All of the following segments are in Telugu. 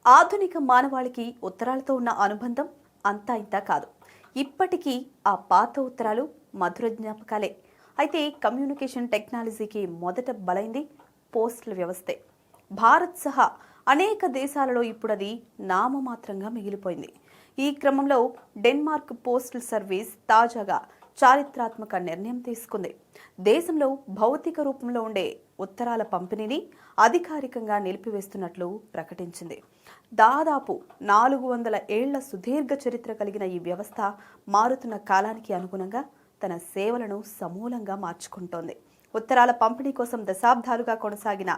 ఆధునిక మానవాళికి ఉత్తరాలతో ఉన్న అనుబంధం అంతా ఇంతా కాదు. ఇప్పటికీ ఆ పాత ఉత్తరాలు మధుర జ్ఞాపకాలే. అయితే కమ్యూనికేషన్ టెక్నాలజీకి మొదట బలైంది పోస్టల్ వ్యవస్థే. భారత్ సహా అనేక దేశాలలో ఇప్పుడు అది నామమాత్రంగా మిగిలిపోయింది. ఈ క్రమంలో డెన్మార్క్ పోస్టల్ సర్వీస్ తాజాగా చారిత్రాత్మక నిర్ణయం తీసుకుంది. దేశంలో భౌతిక రూపంలో ఉండే ఉత్తరాల పంపిణీని అధికారికంగా నిలిపివేస్తున్నట్లు ప్రకటించింది. దాదాపు 400 ఏళ్ల సుదీర్ఘ చరిత్ర కలిగిన ఈ వ్యవస్థ మారుతున్న కాలానికి అనుగుణంగా తన సేవలను సమూలంగా మార్చుకుంటోంది. ఉత్తరాల పంపిణీ కోసం దశాబ్దాలుగా కొనసాగిన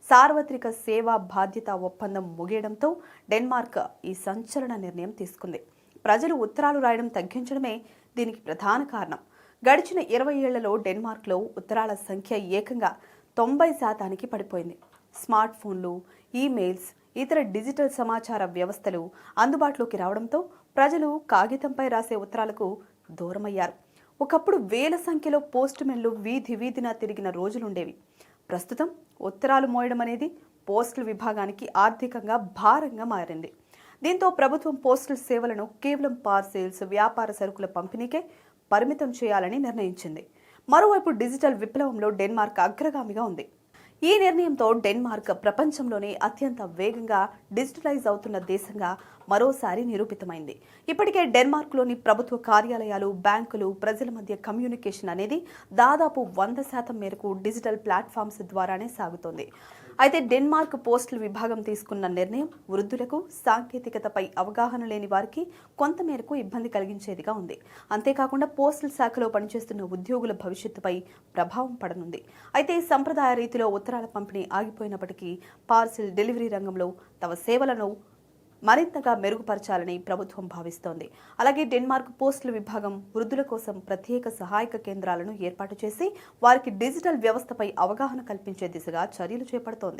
సార్వత్రిక సేవా బాధ్యత ఒప్పందం ముగియడంతో డెన్మార్క్ ఈ సంచలన నిర్ణయం తీసుకుంది. ప్రజలు ఉత్తరాలు రాయడం తగ్గించడమే దీనికి ప్రధాన కారణం. గడిచిన 20 ఏళ్లలో డెన్మార్క్లో ఉత్తరాల సంఖ్య ఏకంగా 90% పడిపోయింది. స్మార్ట్ ఫోన్లు, ఈమెయిల్స్, ఇతర డిజిటల్ సమాచార వ్యవస్థలు అందుబాటులోకి రావడంతో ప్రజలు కాగితంపై రాసే ఉత్తరాలకు దూరమయ్యారు. ఒకప్పుడు వేల సంఖ్యలో పోస్ట్ మెన్లు వీధి వీధిన తిరిగిన రోజులుండేవి. ప్రస్తుతం ఉత్తరాలు మోయడం అనేది పోస్టల్ విభాగానికి ఆర్థికంగా భారంగా మారింది. దీంతో ప్రభుత్వం పోస్టల్ సేవలను కేవలం పార్సెల్స్, వ్యాపార సరుకుల పంపిణీకే పరిమితం చేయాలని నిర్ణయించింది. మరోవైపు డిజిటల్ విప్లవంలో డెన్మార్క్ అగ్రగామిగా ఉంది. ఈ నిర్ణయంతో డెన్మార్క్ ప్రపంచంలోనే అత్యంత వేగంగా డిజిటలైజ్ అవుతున్న దేశంగా మరోసారి నిరూపితమైంది. ఇప్పటికే డెన్మార్క్లోని ప్రభుత్వ కార్యాలయాలు, బ్యాంకులు, ప్రజల మధ్య కమ్యూనికేషన్ అనేది దాదాపు 100% మేరకు డిజిటల్ ప్లాట్ఫామ్స్ ద్వారానే సాగుతోంది. అయితే డెన్మార్క్ పోస్టల్ విభాగం తీసుకున్న నిర్ణయం వృద్ధులకు, సాంకేతికతపై అవగాహన లేని వారికి కొంతమేరకు ఇబ్బంది కలిగించేదిగా ఉంది. అంతేకాకుండా పోస్టల్ శాఖలో పనిచేస్తున్న ఉద్యోగుల భవిష్యత్తుపై ప్రభావం పడనుంది. అయితే సంప్రదాయ రీతిలో ఉత్తరాల పంపిణీ ఆగిపోయినప్పటికీ పార్సిల్ డెలివరీ రంగంలో తమ సేవలను మరింతగా మెరుగుపరచాలని ప్రభుత్వం భావిస్తోంది. అలాగే డెన్మార్క్ పోస్టల్ విభాగం వృద్ధుల కోసం ప్రత్యేక సహాయక కేంద్రాలను ఏర్పాటు చేసి వారికి డిజిటల్ వ్యవస్థపై అవగాహన కల్పించే దిశగా చర్యలు చేపడుతోంది.